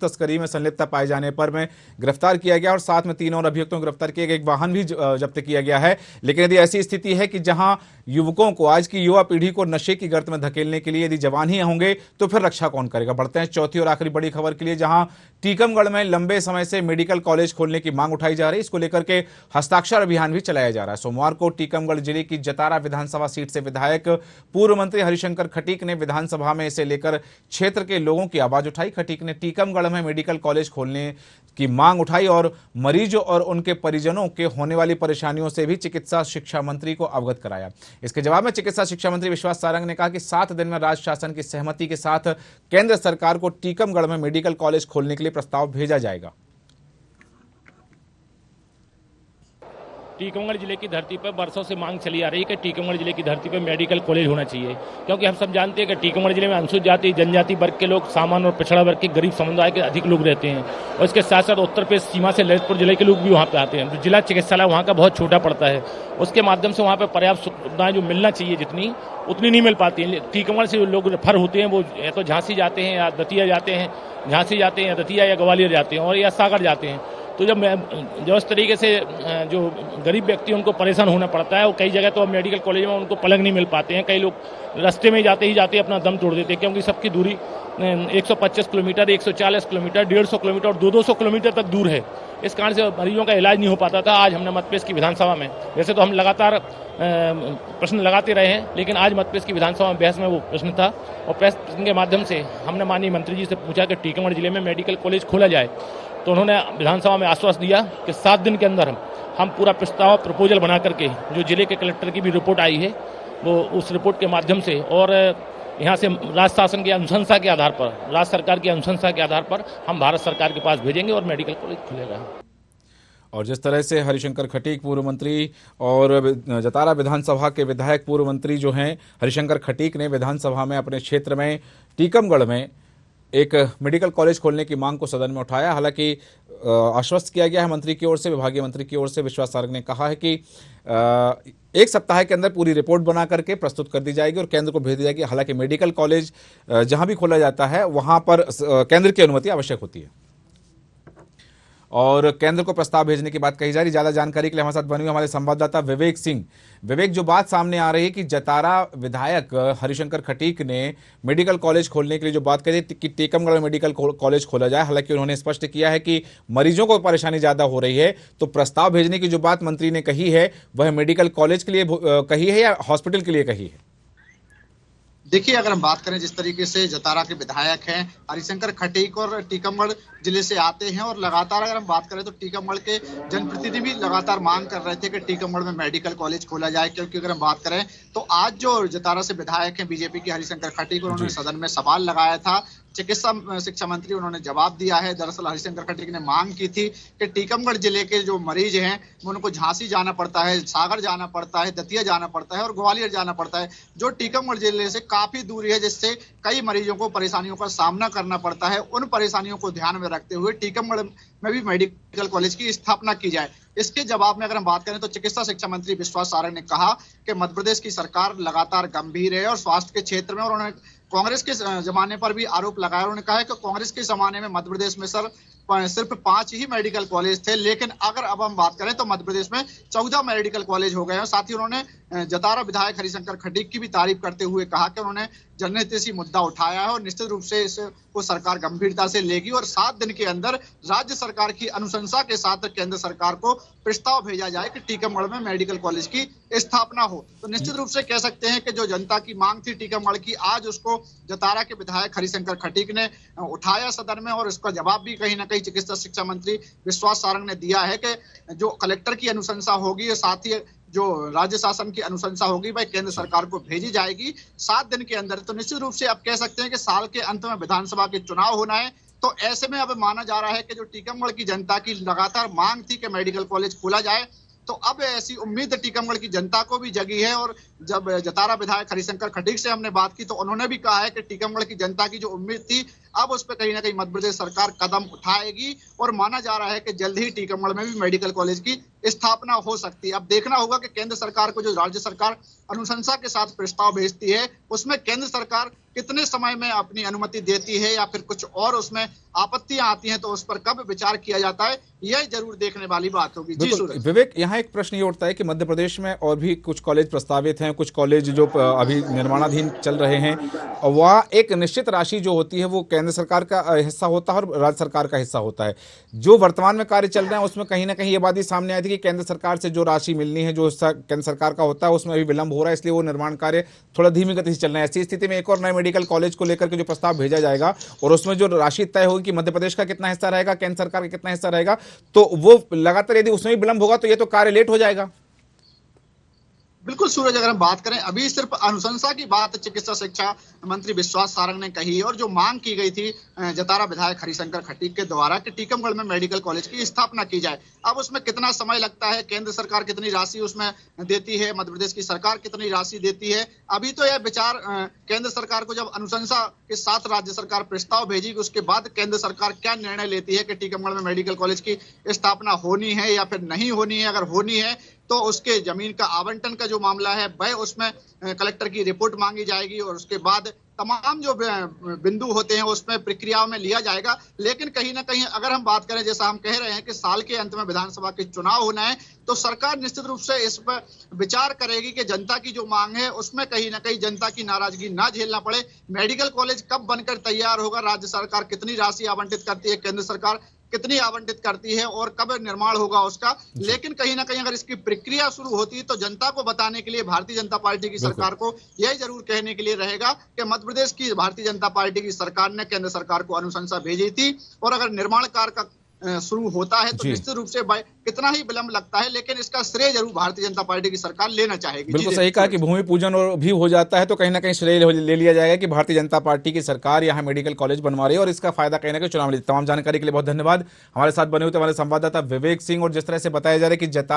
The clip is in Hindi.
तस्करी में संलिप्तता पाए जाने पर में गिरफ्तार किया गया और साथ में 3 और अभियुक्तों को गिरफ्तार किया गया। एक वाहन भी जब्त किया गया है। लेकिन यदि ऐसी स्थिति है कि जहां युवकों को, आज की युवा पीढ़ी को नशे की गर्त में धकेलने के लिए यदि जवान ही होंगे तो फिर रक्षा कौन करेगा। बढ़ते हैं चौथी और आखिरी बड़ी खबर के लिए, जहां टीकमगढ़ में लंबे समय से मेडिकल कॉलेज खोलने की मांग उठाई जा रही है। इसको लेकर के हस्ताक्षर अभियान भी चलाया जा रहा है। सोमवार को टीकमगढ़ जिले की जतारा विधानसभा सीट से विधायक पूर्व मंत्री हरिशंकर खटीक ने विधानसभा में इसे लेकर क्षेत्र के लोगों की आवाज उठाई। खटीक ने टीकमगढ़ में मेडिकल कॉलेज खोलने की मांग उठाई और मरीजों और उनके परिजनों के होने वाली परेशानियों से भी चिकित्सा शिक्षा मंत्री को अवगत कराया। इसके जवाब में चिकित्सा शिक्षा मंत्री विश्वास सारंग ने कहा कि 7 दिन में राज्य शासन की सहमति के साथ केंद्र सरकार को टीकमगढ़ में मेडिकल कॉलेज खोलने के लिए प्रस्ताव भेजा जाएगा। टीकमगढ़ जिले की धरती पर बरसों से मांग चली आ रही है कि टीकमगढ़ जिले की धरती पर मेडिकल कॉलेज होना चाहिए, क्योंकि हम सब जानते हैं कि टीकमगढ़ जिले में अनुसूचित जाति जनजाति वर्ग के लोग, सामान्य और पिछड़ा वर्ग के गरीब समुदाय के अधिक लोग रहते हैं और इसके साथ साथ उत्तर प्रदेश सीमा से ललितपुर जिले के लोग भी वहाँ पे आते हैं। तो जिला चिकित्सालय वहाँ का बहुत छोटा पड़ता है, उसके माध्यम से वहाँ पर पर्याप्त सुविधाएं जो मिलना चाहिए जितनी उतनी नहीं मिल पाती है। टीकमगढ़ से जो लोग रेफर होते हैं वो या तो झांसी जाते हैं या दतिया जाते हैं, झांसी जाते हैं या दतिया या ग्वालियर जाते हैं और या सागर जाते हैं। तो जो इस तरीके से जो गरीब व्यक्ति उनको परेशान होना पड़ता है, और कई जगह तो अब मेडिकल कॉलेज में उनको पलंग नहीं मिल पाते हैं। कई लोग रास्ते में जाते ही अपना दम तोड़ देते हैं, क्योंकि सबकी दूरी 125 किलोमीटर, 140 किलोमीटर, 150 किलोमीटर और 200 किलोमीटर तक दूर है। इस कारण से मरीजों का इलाज नहीं हो पाता था। आज हमने मतपेश की विधानसभा में, वैसे तो हम लगातार प्रश्न लगाते रहे हैं, लेकिन आज मतपेश की विधानसभा में बहस में वो प्रश्न था और प्रश्न के माध्यम से हमने माननीय मंत्री जी से पूछा कि टीकमगढ़ जिले में मेडिकल कॉलेज खोला जाए। तो उन्होंने विधानसभा में आश्वासन दिया कि 7 दिन के अंदर हम पूरा प्रपोजल बना करके, जो जिले के कलेक्टर की भी रिपोर्ट आई है, वो उस रिपोर्ट के माध्यम से और यहाँ से राज्य शासन की अनुशंसा के आधार पर, राज्य सरकार की अनुशंसा के आधार पर हम भारत सरकार के पास भेजेंगे और मेडिकल कॉलेज खुलेगा। और जिस तरह से हरिशंकर खटीक पूर्व मंत्री और जतारा विधानसभा के विधायक पूर्व मंत्री जो हैं हरिशंकर खटीक ने विधानसभा में अपने क्षेत्र में टीकमगढ़ में एक मेडिकल कॉलेज खोलने की मांग को सदन में उठाया। हालांकि आश्वस्त किया गया है मंत्री की ओर से, विभागीय मंत्री की ओर से विश्वास सारंग ने कहा है कि 1 सप्ताह के अंदर पूरी रिपोर्ट बना करके प्रस्तुत कर दी जाएगी और केंद्र को भेज दी जाएगी। हालांकि मेडिकल कॉलेज जहां भी खोला जाता है वहां पर केंद्र की अनुमति आवश्यक होती है और केंद्र को प्रस्ताव भेजने की बात कही जा रही। ज्यादा जानकारी के लिए हमारे साथ बने हुए हमारे संवाददाता विवेक सिंह। विवेक, जो बात सामने आ रही है कि जतारा विधायक हरिशंकर खटीक ने मेडिकल कॉलेज खोलने के लिए जो बात कही कि टीकमगढ़ में मेडिकल कॉलेज खोला जाए, हालांकि उन्होंने स्पष्ट किया है कि मरीजों को परेशानी ज्यादा हो रही है, तो प्रस्ताव भेजने की जो बात मंत्री ने कही है वह मेडिकल कॉलेज के लिए कही है या हॉस्पिटल के लिए कही है? देखिए, अगर हम बात करें जिस तरीके से जतारा के विधायक हैं हरिशंकर खटीक और टीकमगढ़ जिले से आते हैं, और लगातार अगर हम बात करें तो टीकमगढ़ के जनप्रतिनिधि भी लगातार मांग कर रहे थे कि टीकमगढ़ में मेडिकल कॉलेज खोला जाए। क्योंकि अगर हम बात करें तो आज जो जतारा से विधायक हैं बीजेपी के हरिशंकर खटीक, उन्होंने सदन में सवाल लगाया था, चिकित्सा शिक्षा मंत्री उन्होंने जवाब दिया है। दरअसल हरिशंकर खटीक ने मांग की थी कि टीकमगढ़ जिले के जो मरीज हैं उनको झांसी जाना पड़ता है, सागर जाना पड़ता है, दतिया जाना पड़ता है और ग्वालियर जाना पड़ता है, जो टीकमगढ़ जिले से काफी दूरी है, जिससे कई मरीजों को परेशानियों का सामना करना पड़ता है। उन परेशानियों को ध्यान में रखते हुए टीकमगढ़ में भी मेडिकल कॉलेज की स्थापना की जाए। इसके जवाब में अगर हम बात करें तो चिकित्सा शिक्षा मंत्री विश्वास सारंग ने कहा कि मध्य प्रदेश की सरकार लगातार गंभीर है और स्वास्थ्य के क्षेत्र में, और उन्होंने कांग्रेस के जमाने पर भी आरोप लगाया। उन्होंने कहा है कि कांग्रेस के जमाने में मध्य प्रदेश में सिर्फ 5 ही मेडिकल कॉलेज थे, लेकिन अगर अब हम बात करें तो मध्य प्रदेश में 14 मेडिकल कॉलेज हो गए हैं। साथ ही उन्होंने जतारा विधायक हरिशंकर खटीक की भी तारीफ करते हुए कहा कि उन्होंने जनहितैषी मुद्दा उठाया है और निश्चित रूप से इसको सरकार गंभीरता से लेगी और 7 दिन के अंदर राज्य सरकार की अनुशंसा के साथ केंद्र सरकार को प्रस्ताव भेजा जाए कि टीकमगढ़ में मेडिकल कॉलेज की स्थापना हो। तो निश्चित रूप से कह सकते हैं कि जो जनता की मांग थी टीकमगढ़ की, आज उसको जतारा के विधायक हरिशंकर खटीक ने उठाया सदन में, और इसका जवाब भी कहीं ना कहीं चिकित्सा शिक्षा मंत्री विश्वास सारंग ने दिया है कि जो कलेक्टर की अनुशंसा होगी, साथ ही जो राज्य शासन की अनुशंसा होगी वह केंद्र सरकार को भेजी जाएगी 7 दिन के अंदर। तो निश्चित रूप से अब कह सकते हैं कि साल के अंत में विधानसभा के चुनाव होना है, तो ऐसे में अब माना जा रहा है कि जो टीकमगढ़ की जनता की लगातार मांग थी कि मेडिकल कॉलेज खोला जाए, तो अब ऐसी उम्मीद टीकमगढ़ की जनता को भी जगी है। और जब जतारा विधायक हरिशंकर खटीक से हमने बात की तो उन्होंने भी कहा है कि टीकमगढ़ की जनता की जो उम्मीद थी अब उस पर कहीं ना कहीं मध्य प्रदेश सरकार कदम उठाएगी और माना जा रहा है कि जल्द ही टीकमगढ़ में भी मेडिकल कॉलेज की स्थापना हो सकती है। अब देखना होगा कि केंद्र सरकार को जो राज्य सरकार अनुशंसा के साथ प्रस्ताव भेजती है उसमें केंद्र सरकार कितने समय में अपनी अनुमति देती है या फिर कुछ और उसमें आपत्तियां आती हैं तो उस पर कब विचार किया जाता है, यह जरूर देखने वाली बात होगी। जी सूरज। विवेक, यहाँ एक प्रश्न ये उठता है कि मध्य प्रदेश में और भी कुछ कॉलेज प्रस्तावित हैं, कुछ कॉलेज जो अभी निर्माणाधीन चल रहे हैं, और वह एक निश्चित राशि जो होती है वो केंद्र सरकार का हिस्सा होता है और राज्य सरकार का हिस्सा होता है। जो वर्तमान में कार्य चल रहे हैं उसमें कहीं ना कहीं ये बात ही सामने आई थी कि केंद्र सरकार से जो राशि मिलनी है, जो हिस्सा केंद्र सरकार का होता है, उसमें अभी विलंब हो रहा है, इसलिए वो निर्माण कार्य थोड़ा धीमी गति से चल रहा है। ऐसी स्थिति में एक और नए मेडिकल कॉलेज को लेकर के जो प्रस्ताव भेजा जाएगा और उसमें जो राशि तय होगी कि मध्य प्रदेश का कितना हिस्सा रहेगा, केंद्र सरकार का कितना हिस्सा रहेगा, तो वो लगातार यदि उसमें भी विलंब होगा तो ये तो कार्य लेट हो जाएगा। बिल्कुल सूरज, अगर हम बात करें अभी सिर्फ अनुशंसा की बात चिकित्सा शिक्षा मंत्री विश्वास सारंग ने कही और जो मांग की गई थी जतारा विधायक हरिशंकर खटीक के द्वारा कि टीकमगढ़ में मेडिकल कॉलेज की स्थापना की जाए। अब उसमें कितना समय लगता है, केंद्र सरकार कितनी राशि उसमें देती है, मध्य प्रदेश की सरकार कितनी राशि देती है, अभी तो यह विचार केंद्र सरकार को जब अनुशंसा के साथ राज्य सरकार प्रस्ताव भेजेगी उसके बाद केंद्र सरकार क्या निर्णय लेती है कि टीकमगढ़ में मेडिकल कॉलेज की स्थापना होनी है या फिर नहीं होनी है। अगर होनी है तो उसके जमीन का आवंटन का जो मामला है वह उसमें कलेक्टर की रिपोर्ट मांगी जाएगी और उसके बाद तमाम जो बिंदु होते हैं उसमें प्रक्रियाओं में लिया जाएगा। लेकिन कहीं ना कहीं अगर हम बात करें, जैसा हम कह रहे हैं कि साल के अंत में विधानसभा के चुनाव होना है, तो सरकार निश्चित रूप से इस पर विचार करेगी कि जनता की जो मांग है उसमें कहीं ना कहीं जनता की नाराजगी ना झेलना पड़े। मेडिकल कॉलेज कब बनकर तैयार होगा, राज्य सरकार कितनी राशि आवंटित करती है, केंद्र सरकार कितनी आवंटित करती है और कब निर्माण होगा उसका, लेकिन कहीं ना कहीं अगर इसकी प्रक्रिया शुरू होती है तो जनता को बताने के लिए भारतीय जनता पार्टी की सरकार को यह जरूर कहने के लिए रहेगा कि मध्य प्रदेश की भारतीय जनता पार्टी की सरकार ने केंद्र सरकार को अनुशंसा भेजी थी और अगर निर्माण कार्य का शुरू होता है तो निश्चित रूप से कितना ही विलंब लगता है लेकिन इसका श्रेय जरूर भारतीय जनता पार्टी की सरकार लेना चाहेगी। बिल्कुल सही कहा कि भूमि पूजन और भी हो जाता है तो कहीं ना कहीं श्रेय ले लिया जाएगा कि भारतीय जनता पार्टी की सरकार यहाँ मेडिकल कॉलेज बनवा रही है और इसका फायदा कहीं ना कहीं चुनाव में। तमाम जानकारी के लिए बहुत धन्यवाद। हमारे साथ बने हुए हमारे संवाददाता विवेक सिंह, और जिस तरह से बताया जा रहा है कि